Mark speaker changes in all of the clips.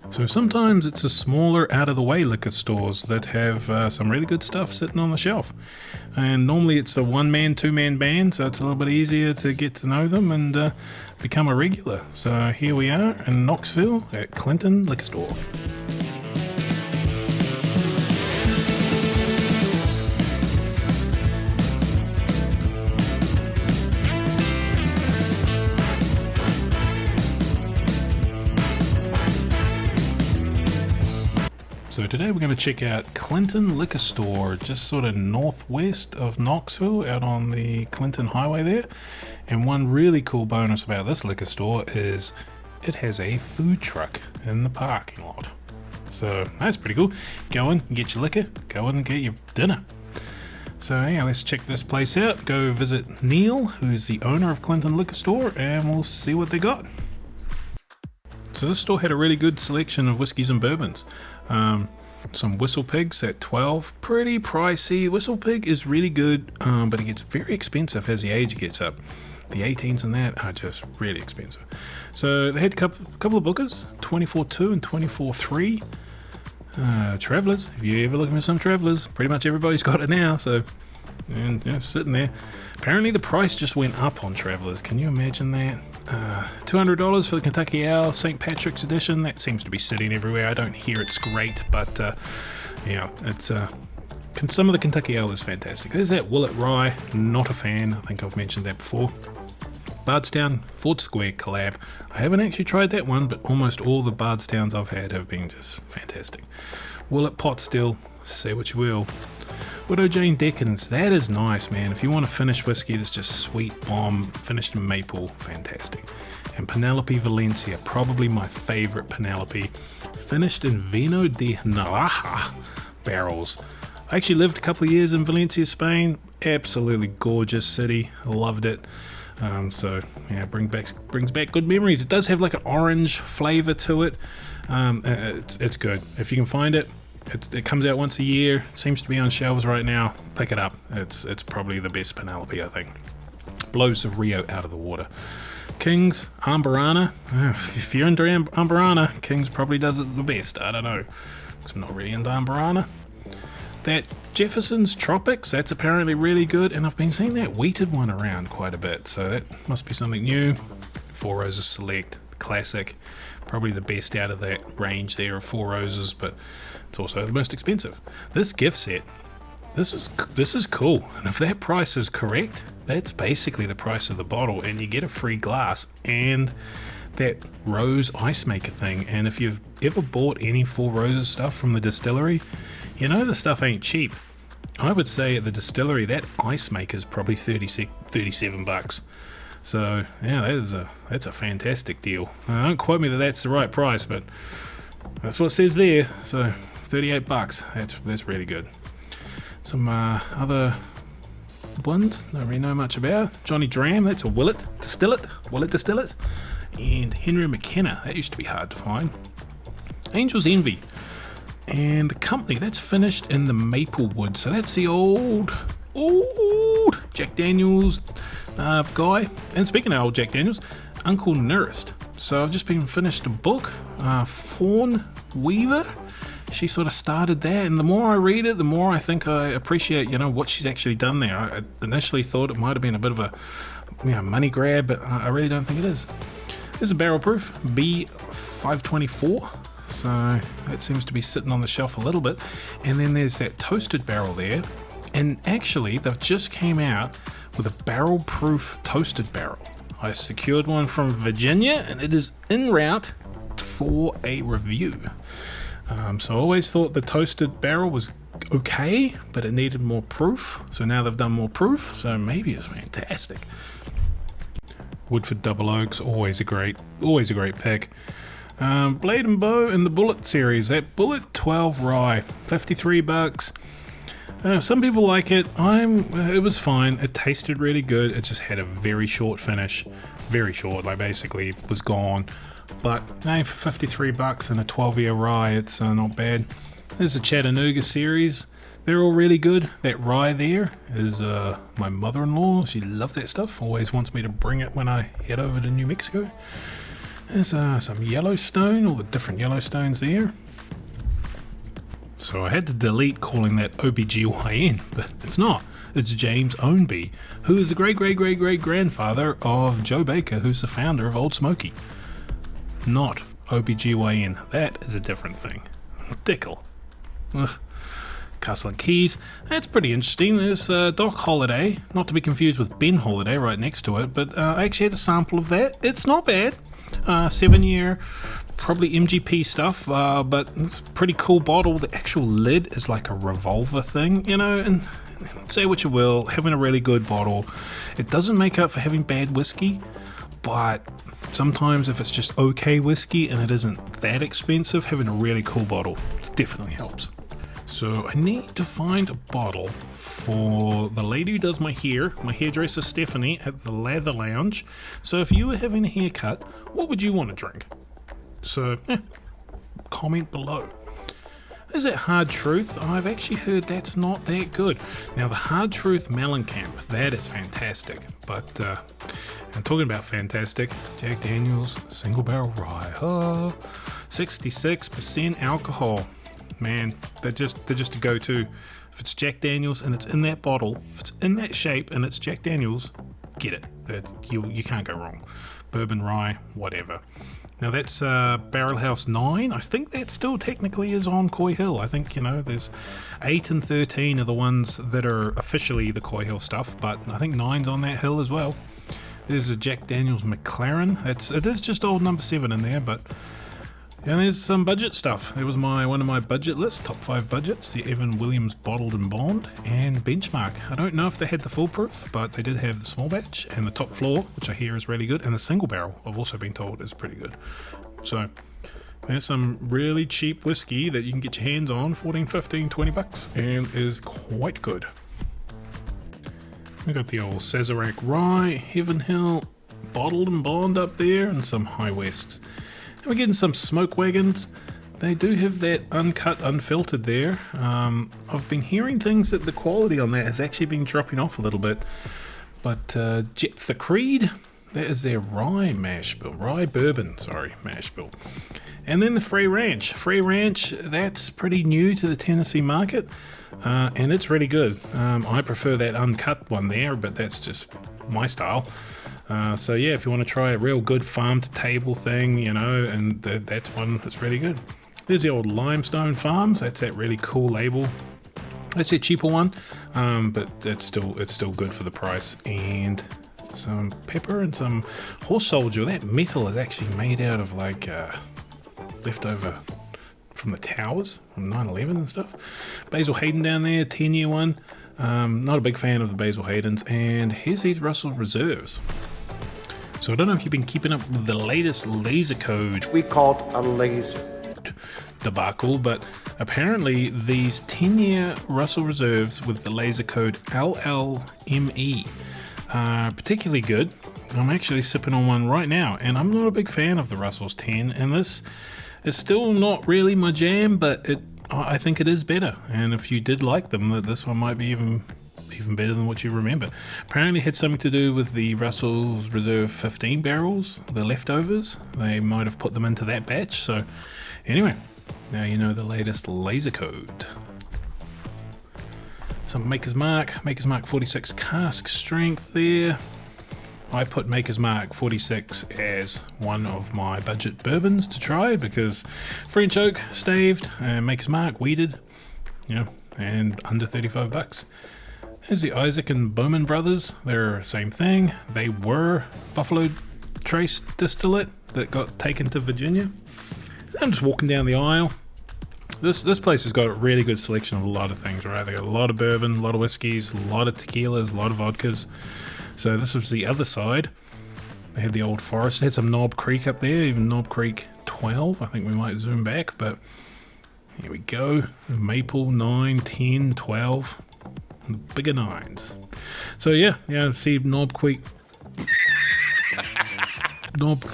Speaker 1: So sometimes it's the smaller out-of-the-way liquor stores that have some really good stuff sitting on the shelf. And normally it's a one-man, two-man band, so it's a little bit easier to get to know them and become a regular. So here we are in Knoxville at Clinton Liquor Store. So today we're going to check out Clinton Liquor Store, just sort of northwest of Knoxville, out on the Clinton Highway there. And one really cool bonus about this liquor store is it has a food truck in the parking lot. So that's pretty cool. Go in, get your liquor, go in and get your dinner. So yeah, let's check this place out. Go visit Neil, who's the owner of Clinton Liquor Store, and we'll see what they got. So this store had a really good selection of whiskies and bourbons. Some Whistle Pigs at $12, pretty pricey. Whistle Pig is really good, but it gets very expensive as the age gets up. The 18s and that are just really expensive. So they had a couple of bookers, 24.2 and 24.3. Travelers, if you're ever looking for some Travelers, pretty much everybody's got it now. So, and yeah, sitting there. Apparently the price just went up on Travelers. Can you imagine that? $200 for the Kentucky Owl St. Patrick's edition. That seems to be sitting everywhere. I don't hear it's great, but yeah, it's some of the Kentucky Owl is fantastic. There's that Willet Rye, not a fan. I think I've mentioned that before. Bardstown Ford Square collab. I haven't actually tried that one, but almost all the Bardstowns I've had have been just fantastic. Willet Pot Still, say what you will. Widow Jane Decadence, that is nice, man. If you want a finished whiskey that's just sweet bomb, finished in maple, fantastic. And Penelope Valencia, probably my favorite Penelope, finished in Vino de Naraja barrels. I actually lived a couple of years in Valencia, Spain. Absolutely gorgeous city. I loved it. So yeah, brings back good memories. It does have like an orange flavor to it. It's good. If you can find it. It comes out once a year. It seems to be on shelves right now. Pick it up. It's probably the best Penelope, I think. Blows the Rio out of the water. King's Ambarana. If you're into Ambarana, King's probably does it the best. I don't know, because I'm not really into Ambarana. That Jefferson's Tropics, that's apparently really good, and I've been seeing that wheated one around quite a bit, so that must be something new. Four Roses Select, classic. Probably the best out of that range there of Four Roses, but it's also the most expensive. This gift set, this is cool, and if that price is correct, that's basically the price of the bottle, and you get a free glass and that rose ice maker thing. And if you've ever bought any Four Roses stuff from the distillery, you know the stuff ain't cheap. I would say at the distillery that ice maker is probably $37. So yeah, that's a fantastic deal. Don't quote me that that's the right price, but that's what it says there. So $38. That's really good. Some other ones don't really know much about. Johnny Dram, that's a Willet Distillate, and Henry McKenna. That used to be hard to find. Angel's Envy, and the company that's finished in the maple wood. So that's the old Jack Daniels guy. And speaking of old Jack Daniels, Uncle Nearest. So I've just been finished a book, Fawn Weaver. She sort of started that, and the more I read it, the more I think I appreciate, what she's actually done there. I initially thought it might have been a bit of a money grab, but I really don't think it is. This is a barrel proof B524, so that seems to be sitting on the shelf a little bit. And then there's that toasted barrel there, and actually they've just came out with a barrel proof toasted barrel. I secured one from Virginia, and it is en route for a review. So I always thought the toasted barrel was okay, but it needed more proof. So now they've done more proof, so maybe it's fantastic. Woodford Double Oaks, always a great pick. Blade and Bow in the Bullet series, that Bullet 12 Rye, $53. Some people like it. It was fine. It tasted really good. It just had a very short finish, very short. Like basically was gone. But hey, for $53 and a 12-year rye, it's not bad. There's a Chattanooga series. They're all really good. That rye there is my mother-in-law. She loves that stuff. Always wants me to bring it when I head over to New Mexico. There's some Yellowstone, all the different Yellowstones there. So I had to delete calling that OBGYN, but it's not. It's James Ownby, who is the great-great-great-great-grandfather of Joe Baker, who's the founder of Old Smoky. Not OBGYN. That is a different thing. Dickle. Ugh. Castle and Keys. That's pretty interesting. There's Doc Holiday, not to be confused with Ben Holiday right next to it, but I actually had a sample of that. It's not bad. 7-year, probably MGP stuff, but it's a pretty cool bottle. The actual lid is like a revolver thing, you know, and say what you will, having a really good bottle, it doesn't make up for having bad whiskey, but sometimes if it's just okay whiskey and it isn't that expensive, having a really cool bottle definitely helps. So I need to find a bottle for the lady who does my hair, my hairdresser Stephanie at the Lather Lounge. So if you were having a haircut, what would you want to drink? So comment below. Is that Hard Truth? I've actually heard that's not that good. Now the Hard Truth Mellencamp, that is fantastic. But I'm talking about fantastic. Jack Daniel's Single Barrel Rye, 66% alcohol. Man, they're just a go-to. If it's Jack Daniel's and it's in that bottle, if it's in that shape and it's Jack Daniel's, get it. You can't go wrong. Bourbon Rye, whatever. Now that's Barrel House 9. I think that still technically is on Coy Hill. I think, you know, there's 8 and 13 are the ones that are officially the Coy Hill stuff, but I think 9's on that hill as well. There's a Jack Daniel's McLaren. It is just old number 7 in there, but and there's some budget stuff. There was one of my budget lists, top 5 budgets, the Evan Williams Bottled and Bond and Benchmark. I don't know if they had the full proof, but they did have the small batch and the top floor, which I hear is really good, and the single barrel, I've also been told, is pretty good. So there's some really cheap whiskey that you can get your hands on, 14, 15, 20 bucks, and is quite good. We got the old Sazerac Rye, Heaven Hill Bottled and Bond up there, and some High Wests. And we're getting some Smoke Wagons. They do have that uncut, unfiltered there. I've been hearing things that the quality on that has actually been dropping off a little bit. But Jet the Creed, that is their rye mash bill. Rye bourbon, sorry, mash bill. And then the Frey Ranch. Frey Ranch, that's pretty new to the Tennessee market. And it's really good. I prefer that uncut one there, but that's just my style. So yeah, if you want to try a real good farm to table thing, you know, and that's one that's really good. There's the old Limestone Farms. That's that really cool label. That's a cheaper one, but it's still good for the price. And some pepper and some Horse Soldier. That metal is actually made out of like leftover from the towers from 9/11 and stuff. Basil Hayden down there, 10-year one. Not a big fan of the Basil Haydens. And here's these Russell Reserves. So I don't know if you've been keeping up with the latest laser code.
Speaker 2: We call it a laser
Speaker 1: debacle, but apparently these 10-year Russell Reserves with the laser code LLME are particularly good. I'm actually sipping on one right now, and I'm not a big fan of the Russell's 10, and this is still not really my jam, but I think it is better. And if you did like them, this one might be even better than what you remember. Apparently it had something to do with the Russell's Reserve 15 barrels, the leftovers. They might have put them into that batch. So anyway, now you know the latest laser code. Some Maker's Mark 46 cask strength there. I put Maker's Mark 46 as one of my budget bourbons to try because French oak, staved, and Maker's Mark weeded, you know, and under 35 bucks. Here's the Isaac and Bowman Brothers. They're the same thing. They were Buffalo Trace distillate that got taken to Virginia. So I'm just walking down the aisle. This place has got a really good selection of a lot of things, right? They got a lot of bourbon, a lot of whiskeys, a lot of tequilas, a lot of vodkas. So this was the other side. They had the Old Forest. They had some Knob Creek up there, even Knob Creek 12. I think we might zoom back, but here we go. Maple 9, 10, 12. The bigger 9s. So yeah, see Knob Creek. Knob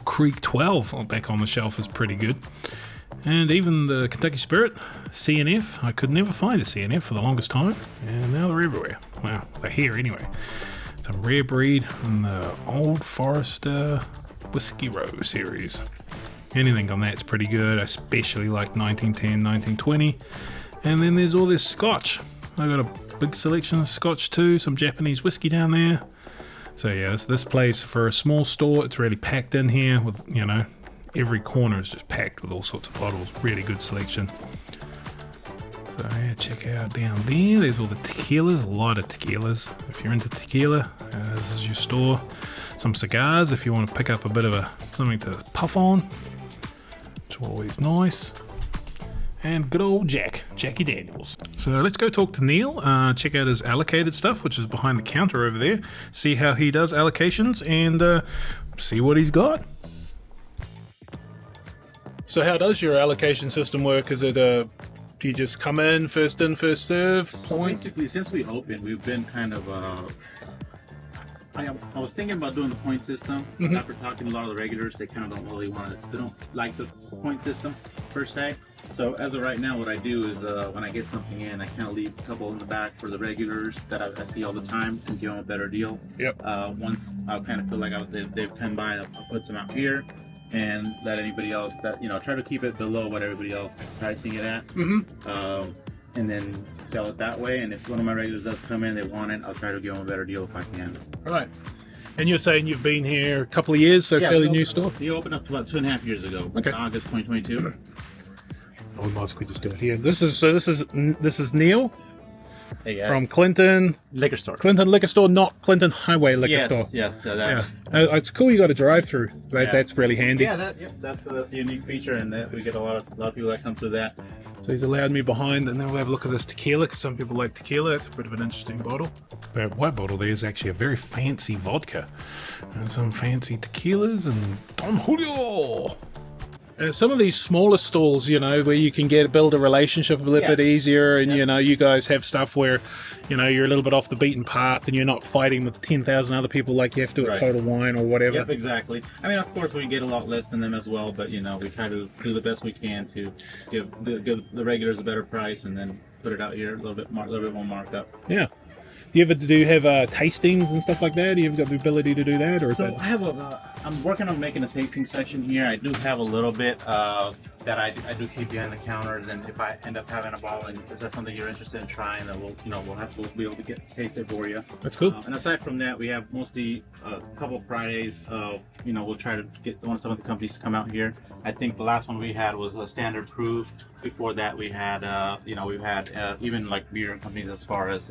Speaker 1: Creek 12 back on the shelf is pretty good. And even the Kentucky Spirit, CNF, I could never find a CNF for the longest time, and now they're everywhere. Well, they're here anyway. Some rare breed from the Old Forest Whiskey Row series. Anything on that's pretty good. I especially like 1910, 1920. And then there's all this Scotch. I got a big selection of Scotch too, some Japanese whiskey down there. So yeah, this place for a small store, it's really packed in here with, you know, every corner is just packed with all sorts of bottles. Really good selection. So yeah, check out down there. There's all the tequilas, a lot of tequilas. If you're into tequila, this is your store. Some cigars if you want to pick up a bit of something to puff on, which is always nice. And good old Jackie Daniels. So let's go talk to Neil, check out his allocated stuff, which is behind the counter over there. See how he does allocations and see what he's got. So how does your allocation system work? Is it do you just come in, first serve, points?
Speaker 2: So basically, since we opened, we've been kind of I was thinking about doing the point system. After talking to a lot of the regulars, they kind of don't really want it. They don't like the point system per se. So as of right now, what I do is when I get something in, I kind of leave a couple in the back for the regulars that I see all the time and give them a better deal.
Speaker 1: Yep.
Speaker 2: Once I kind of feel like they've come by, I'll put some out here and let anybody else that, you know, try to keep it below what everybody else is pricing it at. And then sell it that way. And if one of my regulars does come in, they want it, I'll try to give them a better deal if I can.
Speaker 1: Right. And you're saying you've been here a couple of years, so yeah, fairly new store?
Speaker 2: We opened up about 2.5 years ago,
Speaker 1: okay.
Speaker 2: August 2022.
Speaker 1: Oh, might as well just do it here. This is Neil.
Speaker 2: Hey guys.
Speaker 1: From Clinton
Speaker 2: Liquor Store.
Speaker 1: Clinton Liquor Store, not Clinton Hwy Liquor Store.
Speaker 2: Yes,
Speaker 1: yeah. It's cool you got a drive-through. That's really handy.
Speaker 2: Yeah, that's a unique feature, and that we get a lot of people that come through that.
Speaker 1: So he's allowed me behind, and then we'll have a look at this tequila, because some people like tequila. It's a bit of an interesting bottle. That white bottle there is actually a very fancy vodka. And some fancy tequilas, and Don Julio! Some of these smaller stalls, you know, where you can build a relationship a little bit easier, and you know, you guys have stuff where, you know, you're a little bit off the beaten path, and you're not fighting with 10,000 other people like you have to at Total Wine or whatever.
Speaker 2: Yep, exactly. I mean, of course, we get a lot less than them as well, but you know, we try to do the best we can to give the regulars a better price, and then put it out here a little bit more markup.
Speaker 1: Yeah. Do you have tastings and stuff like that? Do you have the ability to do that, or is that?
Speaker 2: I have I'm working on making a tasting section here. I do have a little bit that I do keep behind the counters, and if I end up having a bottle, and is that something you're interested in trying, then we'll be able to taste it for you.
Speaker 1: That's cool.
Speaker 2: And aside from that, we have mostly a couple Fridays. You know, we'll try to get some of the companies to come out here. I think the last one we had was a standard proof. Before that, we had we've had even like beer companies as far as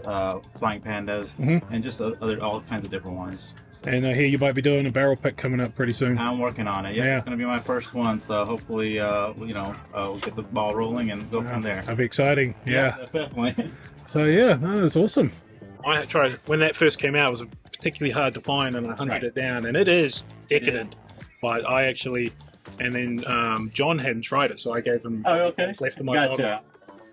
Speaker 2: Flying Pandas and just all kinds of different ones.
Speaker 1: And I hear you might be doing a barrel pick coming up pretty soon.
Speaker 2: I'm working on it. Yeah, it's going to be my first one, so hopefully, we'll get the ball rolling and go from there.
Speaker 1: That'll be exciting. Yeah,
Speaker 2: definitely.
Speaker 1: So yeah, that's awesome. I tried when that first came out. It was particularly hard to find, and I hunted it down, and it is decadent. But I actually, and then John hadn't tried it, so I gave him left of my bottle.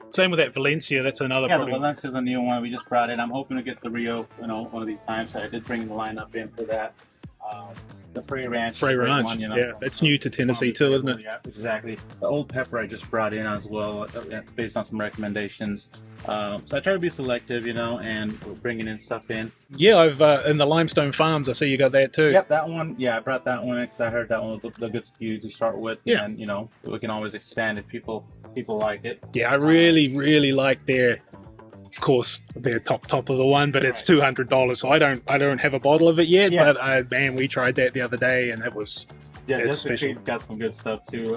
Speaker 1: Same with that Valencia. That's another.
Speaker 2: Yeah, the Valencia's a new one. We just brought it. I'm hoping to get the Rio, one of these times. So I did bring the lineup in for that. The Frey Ranch. One,
Speaker 1: yeah, it's new to Tennessee too, isn't it?
Speaker 2: Yeah, exactly. The Old Pepper I just brought in as well, based on some recommendations. So I try to be selective, and we're bringing in stuff in.
Speaker 1: Yeah, I've in the Limestone Farms. I see you got that too.
Speaker 2: Yep, that one. Yeah, I brought that one because I heard that one was a good SKU to start with.
Speaker 1: Yeah,
Speaker 2: and we can always expand if people like it.
Speaker 1: Yeah, I really like their. Of course, they're top of the one, but it's $200, so I don't have a bottle of it yet. Yeah. But man, we tried that the other day, and it was
Speaker 2: special. Got some good stuff too,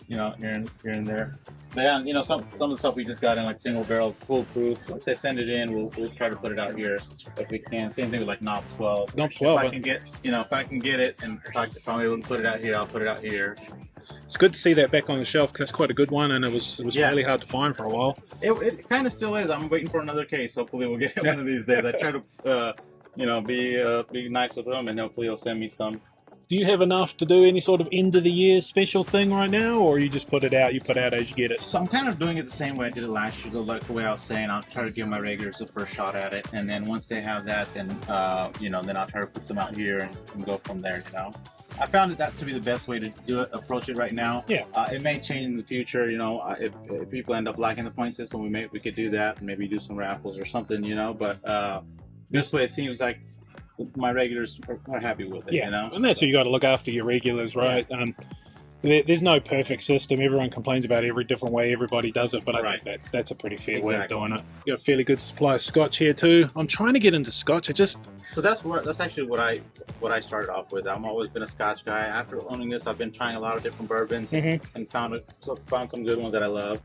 Speaker 2: here and there. But yeah, some of the stuff we just got in like single barrel, foolproof. Once they send it in, we'll try to put it out here if we can. Same thing with like Knob 12.
Speaker 1: Knob 12.
Speaker 2: If I can get it, and if I'm able to put it out here, I'll put it out here.
Speaker 1: It's good to see that back on the shelf because that's quite a good one, and it was really hard to find for a while.
Speaker 2: It kind of still is. I'm waiting for another case. Hopefully, we'll get it one of these days. I try to, be nice with them, and hopefully, they'll send me some.
Speaker 1: Do you have enough to do any sort of end of the year special thing right now, or you just put it out? You put out as you get it.
Speaker 2: So I'm kind of doing it the same way I did it last year. Like the way I was saying, I'll try to give my regulars the first shot at it, and then once they have that, then then I'll try to put some out here and go from there. I found that to be the best way to approach it right now.
Speaker 1: Yeah.
Speaker 2: It may change in the future. If people end up liking the point system, we could do that and maybe do some raffles or something. But this way it seems like my regulars are happy with it.
Speaker 3: Yeah,
Speaker 2: You know,
Speaker 3: and that's who you got to look after, your regulars, right? There's no perfect system. Everyone complains about every different way everybody does it, but I think that's a pretty fair way of doing it. You got a fairly good supply of Scotch here too. I'm trying to get into Scotch.
Speaker 2: So that's actually what I started off with. I've always been a Scotch guy. After owning this, I've been trying a lot of different bourbons and found some good ones that I love.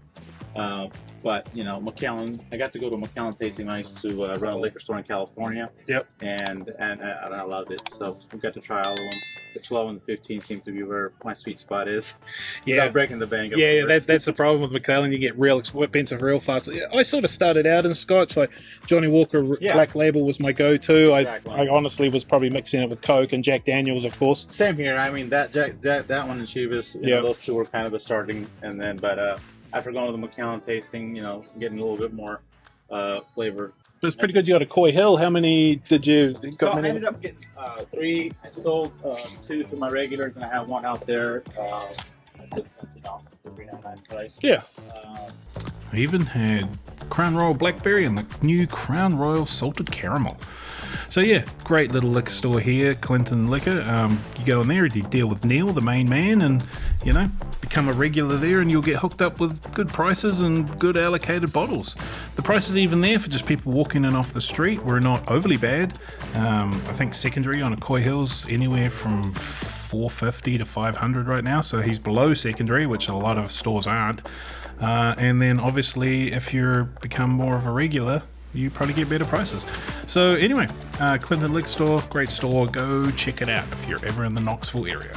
Speaker 2: But you know, Macallan, I got to go to a Macallan tasting when I used to run a liquor store in California.
Speaker 3: Yep.
Speaker 2: And I loved it. So we got to try all of them. The 12 and the 15 seem to be where my sweet spot is.
Speaker 3: Yeah,
Speaker 2: without breaking the bank.
Speaker 3: That's the problem with Macallan. You get real expensive real fast. I sort of started out in Scotch, like Johnny Walker Black Label was my go-to.
Speaker 2: Exactly.
Speaker 3: I honestly was probably mixing it with Coke and Jack Daniels, of course.
Speaker 2: Same here. I mean that one and Chivas, you know, those two were kind of the starting, and then after going to the Macallan tasting, you know, getting a little bit more flavor.
Speaker 3: But it's pretty good. You got a Coy Hill. How many did you?
Speaker 2: I ended up getting 3. I sold 2 to my regulars, and I have 1 out there. $3.99 price.
Speaker 3: Yeah.
Speaker 1: I even had Crown Royal Blackberry and the new Crown Royal Salted Caramel. So yeah, great little liquor store here, Clinton Liquor. You go in there, you deal with Neil, the main man, and you know, become a regular there, and you'll get hooked up with good prices and good allocated bottles. The prices even there for just people walking in off the street were not overly bad. I think secondary on a Coy Hill's anywhere from $450 to $500 right now, so he's below secondary, which a lot of stores aren't. And then obviously, if you become more of a regular, you probably get better prices. So anyway, Clinton Liquor Store, great store. Go check it out if you're ever in the Knoxville area.